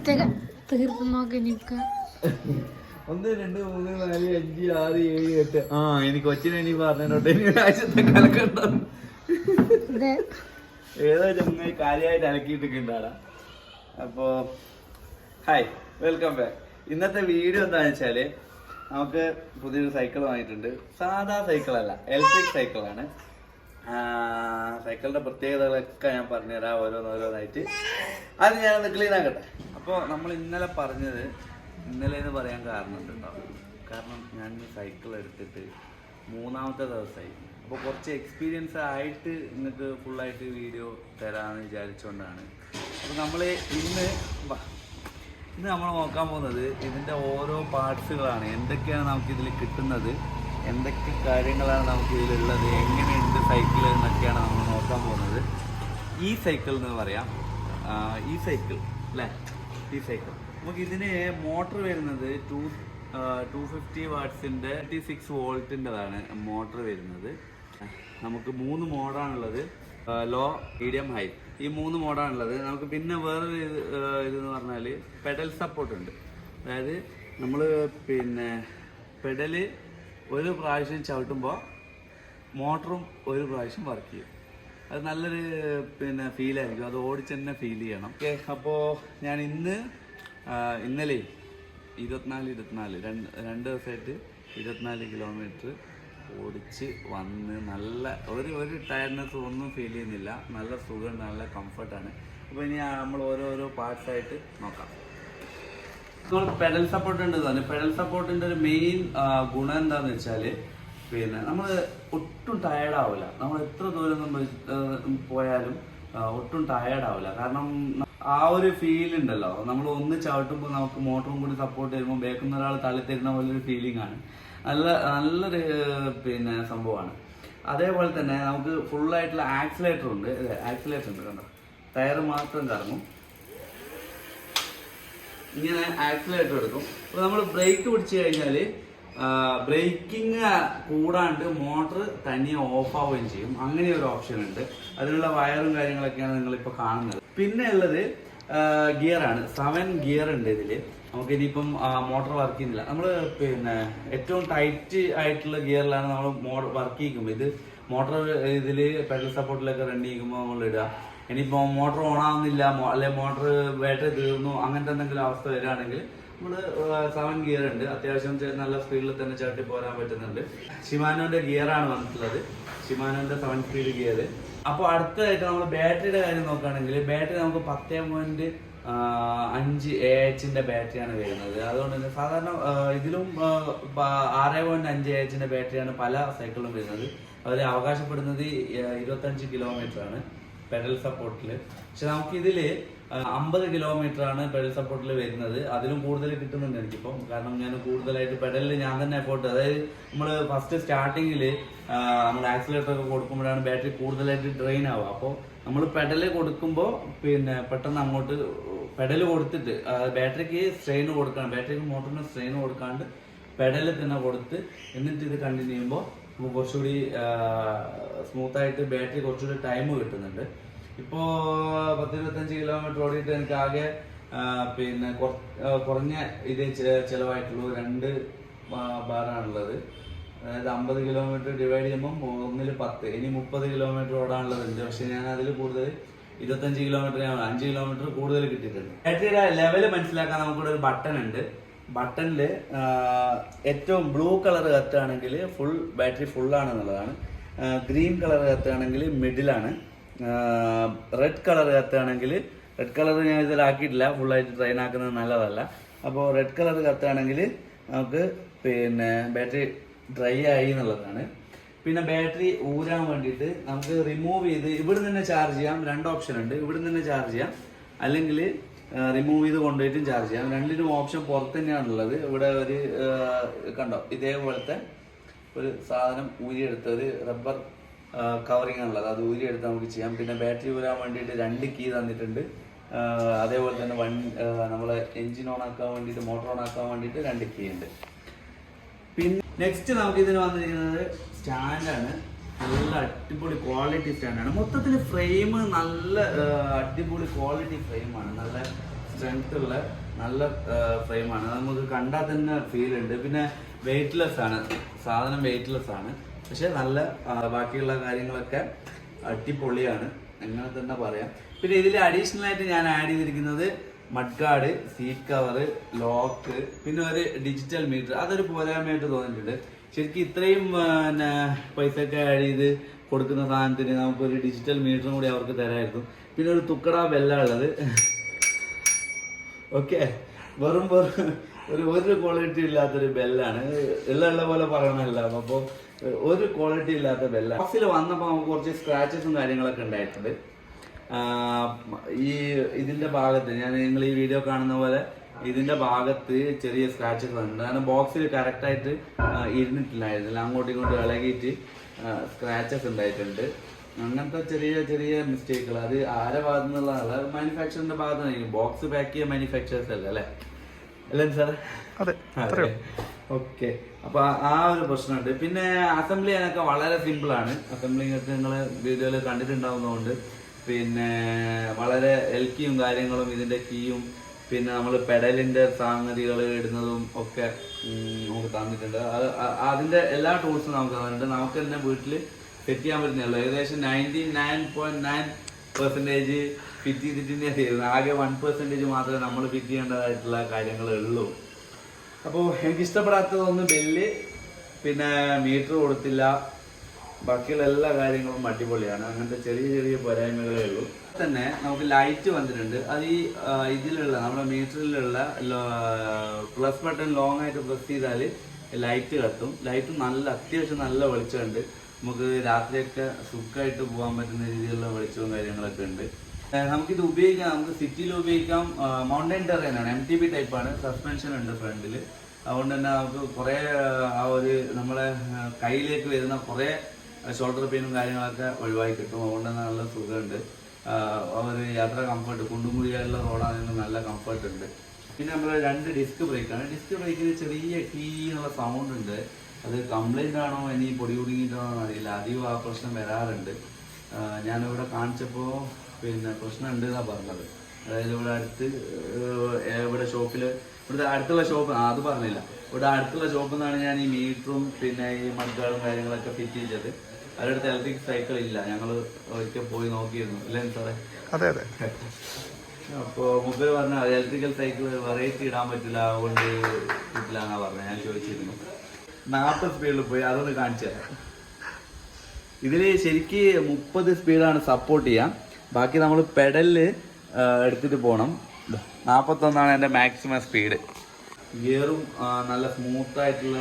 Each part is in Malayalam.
തീർത്ത് നോക്കി നിൽക്കാം. 1 2 3 4 5 6 7 8 ആ എനിക്ക് കൊച്ചിനെ ഇനി പറഞ്ഞോട്ടെ ഇനി ഒരാഴ്ചത്തെ കലക്കണ്ടാവും. ഏതോ ചങ്ങായി കാര്യമായിട്ട് അലക്കിയിട്ടിണ്ടാടാ. അപ്പോ ഹായ്, വെൽക്കം ബാക്ക്. ഇന്നത്തെ വീഡിയോ എന്താണെന്ന് വെച്ചാല് നമുക്ക് പുതിയൊരു സൈക്കിൾ വാങ്ങിയിട്ടുണ്ട്. സാധാ സൈക്കിളല്ല, ഇലക്ട്രിക് സൈക്കിളാണ്. സൈക്കിളിന്റെ പ്രത്യേകതകളൊക്കെ ഞാൻ പറഞ്ഞുതരാം ഓരോന്നായിട്ട്. അത് ഞാനൊന്ന് ക്ലീൻ ആക്കട്ടെ. അപ്പോൾ നമ്മൾ ഇന്നലെ പറഞ്ഞത് ഇന്നലെ എന്ന് പറയാൻ കാരണമുണ്ട് കേട്ടോ. കാരണം ഞാൻ ഈ സൈക്കിൾ എടുത്തിട്ട് 3ാമത്തെ ദിവസമായി. അപ്പോൾ കുറച്ച് എക്സ്പീരിയൻസ് ആയിട്ട് നിങ്ങൾക്ക് ഫുള്ളായിട്ട് വീഡിയോ തരാമെന്ന് വിചാരിച്ചുകൊണ്ടാണ്. അപ്പോൾ നമ്മൾ ഇന്ന് നമ്മൾ നോക്കാൻ പോകുന്നത് ഇതിൻ്റെ ഓരോ പാർട്സുകളാണ്. എന്തൊക്കെയാണ് നമുക്കിതിൽ കിട്ടുന്നത്, എന്തൊക്കെ കാര്യങ്ങളാണ് നമുക്ക് ഇതിലുള്ളത്, എങ്ങനെയുണ്ട് സൈക്കിൾ എന്നൊക്കെയാണ് നമ്മൾ നോക്കാൻ പോകുന്നത്. ഈ സൈക്കിൾ എന്ന് പറയാം, ഈ സൈക്കിൾ അല്ലേ, ഈ സൈക്കിൾ. നമുക്കിതിന് മോട്ടർ വരുന്നത് 250 വാട്ട്സിൻ്റെ 36 വോൾട്ടിൻ്റെതാണ് മോട്ടർ വരുന്നത്. നമുക്ക് 3 മോഡാണുള്ളത്, ലോ, മീഡിയം, ഹൈ. ഈ 3 മോഡാണുള്ളത്. നമുക്ക് പിന്നെ വേറൊരു ഇതെന്ന് പറഞ്ഞാൽ പെഡൽ സപ്പോർട്ട് ഉണ്ട്. അതായത് നമ്മൾ പെഡല് ഒരു പ്രാവശ്യം ചവിട്ടുമ്പോൾ മോട്ടറും ഒരു പ്രാവശ്യം വർക്ക് ചെയ്യും. അത് നല്ലൊരു ഫീലായിരിക്കും. അത് ഓടിച്ച് തന്നെ ഫീൽ ചെയ്യണം. ഓക്കെ, അപ്പോൾ ഞാൻ ഇന്നലെ 24 രണ്ട് ദിവസമായിട്ട് 24 കിലോമീറ്റർ ഓടിച്ച് വന്ന് നല്ല ഒരു ടയർനെസ് ഒന്നും ഫീൽ ചെയ്യുന്നില്ല. നല്ല സുഖമുണ്ട്, നല്ല കംഫർട്ടാണ്. അപ്പോൾ ഇനി നമ്മൾ ഓരോരോ പാർട്സായിട്ട് നോക്കാം. നമ്മൾ പെഡൽ സപ്പോർട്ട് ഉണ്ട് തന്നെ. പെഡൽ സപ്പോർട്ടിൻ്റെ ഒരു മെയിൻ ഗുണം എന്താണെന്ന് വെച്ചാൽ നമ്മൾ ഒട്ടും ടയേർഡാവില്ല. നമ്മൾ എത്ര ദൂരം പോയാലും ഒട്ടും ടയേർഡാവില്ല. കാരണം ആ ഒരു ഫീൽ ഉണ്ടല്ലോ, നമ്മൾ ഒന്ന് ചവിട്ടുമ്പോൾ നമുക്ക് മോട്ടറും കൂടി സപ്പോർട്ട് ചെയ്യുമ്പോൾ ബേക്കുന്ന ഒരാൾ തള്ളിത്തരുന്ന പോലൊരു ഫീലിംഗ് ആണ്. നല്ലൊരു സംഭവമാണ്. അതേപോലെ തന്നെ നമുക്ക് ഫുള്ളായിട്ടുള്ള ആക്സിലേറ്റർ ഉണ്ട്. ആക്സിലേറ്റർ ഉണ്ട് കണ്ടോ, ടയർ മാത്രം കറങ്ങും. ഇങ്ങനെ ആക്സിലേറ്റർ എടുക്കും. അപ്പോൾ നമ്മൾ ബ്രേക്ക് പിടിച്ചു കഴിഞ്ഞാൽ ബ്രേക്കിങ് കൂടാണ്ട് മോട്ടർ തനിയെ ഓഫ് ആവുകയും ചെയ്യും. അങ്ങനെ ഒരു ഓപ്ഷൻ ഉണ്ട്. അതിനുള്ള വയറും കാര്യങ്ങളൊക്കെയാണ് നിങ്ങളിപ്പോൾ കാണുന്നത്. പിന്നെ ഉള്ളത് ഗിയറാണ്. 7 ഗിയർ ഉണ്ട് ഇതിൽ. നമുക്കിനിയിപ്പം മോട്ടർ വർക്ക് ചെയ്യുന്നില്ല. നമ്മൾ ഏറ്റവും ടൈറ്റ് ആയിട്ടുള്ള ഗിയറിലാണ് നമ്മൾ വർക്ക് ചെയ്യിക്കുമ്പോൾ. ഇത് മോട്ടർ ഇതിൽ പെഡൽ സപ്പോർട്ടിലൊക്കെ റൺ ചെയ്യുമ്പോൾ നമ്മൾ ഇടുക. ഇനിയിപ്പോൾ മോട്ടർ ഓൺ ആവുന്നില്ല, അല്ലെങ്കിൽ മോട്ടർ ബാറ്ററി തീർന്നു, അങ്ങനത്തെ എന്തെങ്കിലും അവസ്ഥ വരികയാണെങ്കിൽ നമ്മൾ 7 ഗിയർ ഉണ്ട്. അത്യാവശ്യം നല്ല സ്പീഡിൽ തന്നെ ചവിട്ടി പോരാൻ പറ്റുന്നുണ്ട്. ഷിമാനോന്റെ ഗിയറാണ് വന്നിട്ടുള്ളത്, ഷിമാനോന്റെ 7 സ്പീഡ് ഗിയർ. അപ്പോൾ അടുത്തതായിട്ട് നമ്മൾ ബാറ്ററിയുടെ കാര്യം നോക്കുകയാണെങ്കിൽ ബാറ്ററി നമുക്ക് 10.5 AH ബാറ്ററിയാണ് വരുന്നത്. അതുകൊണ്ട് തന്നെ സാധാരണ ഇതിലും 6.5 AH ബാറ്ററിയാണ് പല സൈക്കിളിലും വരുന്നത്. അവർ അവകാശപ്പെടുന്നത് 25 കിലോമീറ്റർ ആണ് പെഡൽ സപ്പോർട്ടിൽ. പക്ഷെ നമുക്കിതിൽ 50 കിലോമീറ്റർ ആണ് പെഡൽ സപ്പോർട്ടിൽ വരുന്നത്. അതിലും കൂടുതൽ കിട്ടുന്നുണ്ട് എനിക്കിപ്പം. കാരണം ഞാൻ കൂടുതലായിട്ട് പെഡലിൽ ഞാൻ തന്നെ എഫോർട്ട്, അതായത് നമ്മൾ ഫസ്റ്റ് സ്റ്റാർട്ടിങ്ങിൽ നമ്മൾ ആക്സിലേറ്റർ ഒക്കെ കൊടുക്കുമ്പോഴാണ് ബാറ്ററി കൂടുതലായിട്ട് ഡ്രെയിൻ ആവുക. അപ്പോൾ നമ്മൾ പെഡല് കൊടുക്കുമ്പോൾ പെട്ടെന്ന് അങ്ങോട്ട് പെഡല് കൊടുത്തിട്ട് ബാറ്ററിക്ക് സ്ട്രെയിൻ കൊടുക്കണം, ബാറ്ററിക്ക് മോട്ടറിന് സ്ട്രെയിൻ കൊടുക്കാണ്ട് പെഡല് തന്നെ കൊടുത്ത് എന്നിട്ട് ഇത് കണ്ടിന്യൂ ചെയ്യുമ്പോൾ നമുക്ക് കുറച്ചുകൂടി സ്മൂത്തായിട്ട് ബാറ്ററി കുറച്ചുകൂടി ടൈം കിട്ടുന്നുണ്ട്. ഇപ്പോൾ 10-25 കിലോമീറ്റർ ഓടിയിട്ട് എനിക്ക് ആകെ കുറഞ്ഞ ഇത് ചിലവായിട്ടുള്ളൂ. 2 ബാറാണുള്ളത്. അതായത് 50 കിലോമീറ്റർ ഡിവൈഡ് ചെയ്യുമ്പോൾ 1 10. ഇനി 30 കിലോമീറ്റർ ഓടാനുള്ളതുണ്ട്. പക്ഷെ ഞാൻ അതിൽ കൂടുതൽ 25 കിലോമീറ്റർ 5 കിലോമീറ്റർ കൂടുതൽ കിട്ടിയിട്ടുണ്ട്. ബാറ്ററിയുടെ ലെവല് മനസ്സിലാക്കാൻ നമുക്കിവിടെ ഒരു ബട്ടൺ ഉണ്ട്. ബട്ടണിൽ ഏറ്റവും ബ്ലൂ കളർ കത്തുകയാണെങ്കിൽ ഫുൾ ബാറ്ററി ഫുള്ളാണെന്നുള്ളതാണ്. ഗ്രീൻ കളർ കത്തുകയാണെങ്കിൽ മിഡിലാണ്. റെഡ് കളർ കത്തുകയാണെങ്കിൽ, റെഡ് കളർ ഞാൻ ഇതിലാക്കിയിട്ടില്ല, ഫുള്ളായിട്ട് ട്രെയിൻ ആക്കുന്നത് നല്ലതല്ല. അപ്പോൾ റെഡ് കളർ കത്തുകയാണെങ്കിൽ നമുക്ക് ബാറ്ററി ഡ്രൈ ആയി എന്നുള്ളതാണ്. പിന്നെ ബാറ്ററി ഊരാൻ വേണ്ടിയിട്ട് നമുക്ക് റിമൂവ് ചെയ്ത് ഇവിടെ നിന്ന് ചാർജ് ചെയ്യാം. 2 ഓപ്ഷൻ ഉണ്ട്. ഇവിടെ നിന്ന് ചാർജ് ചെയ്യാം, അല്ലെങ്കിൽ റിമൂവ് ചെയ്ത് കൊണ്ടുപോയിട്ടും ചാർജ് ചെയ്യാം. രണ്ടിനും ഓപ്ഷൻ പുറത്ത് തന്നെയാണുള്ളത്. ഇവിടെ ഒരു കണ്ടോ ഇതേപോലത്തെ ഒരു സാധനം ഊരിയെടുത്ത്, ഒരു റബ്ബർ കവറിങ് ആണുള്ളത്, അത് ഊരിയെടുത്ത് നമുക്ക് ചെയ്യാം. പിന്നെ ബാറ്ററി ഊരാൻ വേണ്ടിയിട്ട് 2 കീ തന്നിട്ടുണ്ട്. അതേപോലെ തന്നെ നമ്മളെ എൻജിൻ ഓൺ ആക്കാൻ വേണ്ടിയിട്ട്, മോട്ടോർ ഓൺ ആക്കാൻ വേണ്ടിയിട്ട് 2 കീ ഉണ്ട്. പിന്നെ നെക്സ്റ്റ് നമുക്ക് ഇതിന് വന്നിരിക്കുന്നത് സ്റ്റാൻഡാണ്. നല്ല അടിപൊളി ക്വാളിറ്റി സ്റ്റാൻഡാണ്. മൊത്തത്തിൽ ഫ്രെയിം നല്ല അടിപൊളി ക്വാളിറ്റി ഫ്രെയിമാണ്. നല്ല സ്ട്രെങ്ത് ഉള്ള നല്ല ഫ്രെയിമാണ്. നമുക്ക് കണ്ടാൽ തന്നെ ഫീൽ ഉണ്ട്. പിന്നെ വെയ്റ്റ്ലെസ് ആണ് സാധനം, വെയ്റ്റ്ലെസ് ആണ്. പക്ഷെ നല്ല ബാക്കിയുള്ള കാര്യങ്ങളൊക്കെ അടിപൊളിയാണ്, അങ്ങനെ തന്നെ പറയാം. പിന്നെ ഇതിൽ അഡീഷണൽ ആയിട്ട് ഞാൻ ആഡ് ചെയ്തിരിക്കുന്നത് mud guard, seat cover, lock, പിന്നെ ഒരു ഡിജിറ്റൽ മീറ്റർ. അതൊരു പോരായ്മയായിട്ട് തോന്നിയിട്ടുണ്ട്. ശരിക്കും ഇത്രയും പിന്നെ പൈസ ഒക്കെ ആഡ് ചെയ്ത് കൊടുക്കുന്ന സാധനത്തിന് നമുക്കൊരു ഡിജിറ്റൽ മീറ്ററും കൂടി അവർക്ക് തരായിരുന്നു. പിന്നെ ഒരു തുക്കട ബെല്ലാണ് ഉള്ളത്. ഓക്കെ, വെറും ഒരു ക്വാളിറ്റി ഇല്ലാത്തൊരു ബെല്ലാണ്. ഉള്ള പോലെ പറയണമല്ല. അപ്പോൾ ഒരു ക്വാളിറ്റി ഇല്ലാത്ത ബെല്ലാണ്. ബോക്സിൽ വന്നപ്പോൾ നമുക്ക് കുറച്ച് സ്ക്രാച്ചസും കാര്യങ്ങളൊക്കെ ഉണ്ടായിട്ടുണ്ട്. ഈ ഇതിന്റെ ഭാഗത്ത് നിങ്ങൾ ഈ വീഡിയോ കാണുന്ന പോലെ ഇതിന്റെ ഭാഗത്ത് ചെറിയ സ്ക്രാച്ചസ് ഉണ്ട്. കാരണം ബോക്സിൽ കറക്റ്റായിട്ട് ഇരുന്നിട്ടില്ലായിരുന്നില്ല, അങ്ങോട്ടും ഇങ്ങോട്ടും ഇളകിയിട്ട് സ്ക്രാച്ചസ് ഉണ്ടായിട്ടുണ്ട്. അങ്ങനത്തെ ചെറിയ ചെറിയ മിസ്റ്റേക്കുകൾ അത് ആരെ ഭാഗത്തു നിന്നുള്ളതല്ല, മാനുഫാക്ചറിന്റെ ഭാഗത്ത് നിന്നായിരിക്കും. ബോക്സ് പാക്ക് ചെയ്യാൻ മാനുഫാക്ചേഴ്സ് അല്ലേ അല്ലേ സാറേ? അതെ. ഓക്കെ, അപ്പൊ ആ ഒരു പ്രശ്നമുണ്ട്. പിന്നെ അസംബ്ലി ചെയ്യാനൊക്കെ വളരെ സിമ്പിളാണ്. അസംബ്ലിങ് ഒക്കെ നിങ്ങൾ വീഡിയോയിൽ കണ്ടിട്ടുണ്ടാവുന്നതുകൊണ്ട് പിന്നെ വളരെ എൽക്കിയും കാര്യങ്ങളും ഇതിന്റെ കീയും പിന്നെ നമ്മൾ പെഡലിന്റെ സംഗതികൾ ഇടുന്നതും ഒക്കെ നമുക്ക് തന്നിട്ടുണ്ട്. അതിന്റെ എല്ലാ ടൂൾസും നമുക്ക് തന്നിട്ടുണ്ട്. നമുക്ക് തന്നെ വീട്ടിൽ സെറ്റ് ചെയ്യാൻ പറ്റുന്നല്ലോ. ഏകദേശം 99.9% ഫിറ്റ് ചെയ്തിട്ട് ചെയ്യുന്നത്. ആകെ 1% മാത്രമേ നമ്മൾ ഫിറ്റ് ചെയ്യേണ്ടതായിട്ടുള്ള കാര്യങ്ങളേ ഉള്ളൂ. അപ്പോൾ എനിക്ക് ഇഷ്ടപ്പെടാത്തതൊന്നും ബെല്ല്, പിന്നെ മീറ്റർ കൊടുത്തില്ല. ബാക്കിയുള്ള എല്ലാ കാര്യങ്ങളും അടിപൊളിയാണ്. അങ്ങനത്തെ ചെറിയ ചെറിയ പോരായ്മകളേ ഉള്ളൂ. തന്നെ നമുക്ക് ലൈറ്റ് വന്നിട്ടുണ്ട്. അത് ഈ ഇതിലുള്ള നമ്മുടെ മീറ്ററിലുള്ള പ്ലസ് ബട്ടൺ ലോങ് ആയിട്ട് പ്രസ് ചെയ്താൽ ലൈറ്റ് കത്തും. ലൈറ്റ് അത്യാവശ്യം നല്ല വെളിച്ചമുണ്ട്. നമുക്ക് രാത്രിയൊക്കെ സുഖമായിട്ട് പോകാൻ പറ്റുന്ന രീതിയിലുള്ള വെളിച്ചവും കാര്യങ്ങളൊക്കെ ഉണ്ട്. നമുക്കിത് ഉപയോഗിക്കാം, നമുക്ക് സിറ്റിയിൽ ഉപയോഗിക്കാം. മൗണ്ടൻ ടെറൈനാണ്, MTB ടൈപ്പാണ്. സസ്പെൻഷൻ ഉണ്ട് ഫ്രണ്ടിൽ. അതുകൊണ്ട് തന്നെ നമുക്ക് കുറേ നമ്മളെ കയ്യിലേക്ക് വരുന്ന കുറേ ഷോൾഡർ പെയിനും കാര്യങ്ങളൊക്കെ ഒഴിവാക്കി കിട്ടും. അതുകൊണ്ട് തന്നെ നല്ല സുഖമുണ്ട്. യാത്ര കംഫർട്ട്, കുണ്ടുമുടിയുള്ള റോഡാണെങ്കിൽ നല്ല കംഫർട്ട് ഉണ്ട്. പിന്നെ നമ്മൾ 2 ഡിസ്ക് ബ്രേക്കാണ്. ഡിസ്ക് ബ്രേക്കിന് ചെറിയ കീ എന്നുള്ള സൗണ്ട് ഉണ്ട്. അത് കംപ്ലൈൻ്റ് ആണോ ഇനി പൊടി കുടുങ്ങിയിട്ടാണോ അറിയില്ല. അധികം ആ പ്രശ്നം വരാറുണ്ട്. ഞാനിവിടെ കാണിച്ചപ്പോൾ പിന്നെ പ്രശ്നം ഉണ്ട് എന്നാണ് പറഞ്ഞത്. അതായത് ഇവിടെ അടുത്ത് ഇവിടെ ഷോപ്പിൽ, ഇവിടുത്തെ അടുത്തുള്ള ഷോപ്പ് അത് പറഞ്ഞില്ല, ഇവിടെ അടുത്തുള്ള ഷോപ്പിൽ നിന്നാണ് ഞാൻ ഈ മീറ്ററും പിന്നെ ഈ മഡ്ഗാർഡും കാര്യങ്ങളൊക്കെ ഫിറ്റ് ചെയ്തത്. അവരടുത്ത് ഇലക്ട്രിക് സൈക്കിൾ ഇല്ല. ഞങ്ങൾ ഒരിക്കൽ പോയി നോക്കിയിരുന്നു, അല്ലേ സാറേ? അതെ അതെ. അപ്പോൾ മുമ്പ് പറഞ്ഞ ഇലക്ട്രിക്കൽ സൈക്കിൾ വെറൈറ്റി ഇടാൻ പറ്റില്ല, അതുകൊണ്ട് കിട്ടില്ല എന്നാ പറഞ്ഞത്. ഞാൻ ചോദിച്ചിരുന്നു. 40 സ്പീഡിൽ പോയി, അതൊന്ന് കാണിച്ചു തരാം. ഇതിൽ ശരിക്ക് 30 സ്പീഡാണ് സപ്പോർട്ട് ചെയ്യാം. ബാക്കി നമ്മൾ പെഡലിൽ എടുത്തിട്ട് പോകണം. 41 എൻ്റെ മാക്സിമം സ്പീഡ്. ഗിയറും നല്ല സ്മൂത്തായിട്ടുള്ള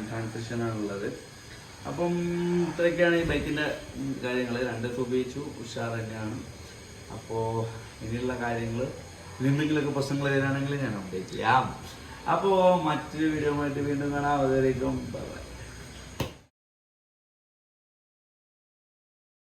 ട്രാൻസിഷനാണ് ഉള്ളത്. അപ്പം ഇത്രയൊക്കെയാണ് ഈ ബൈക്കിൻ്റെ കാര്യങ്ങൾ. 2 ദിവസം ഉപയോഗിച്ചു, ഉഷാർ തന്നെയാണ്. അപ്പോൾ ഇനിയുള്ള കാര്യങ്ങൾ എന്തെങ്കിലുമൊക്കെ പ്രശ്നങ്ങൾ വരികയാണെങ്കിൽ ഞാൻ അപ്ഡേറ്റ് ചെയ്യാം. അപ്പോൾ മറ്റൊരു വീഡിയോ ആയിട്ട് വീണ്ടും കാണാം. അതുവരേക്കും ബൈ.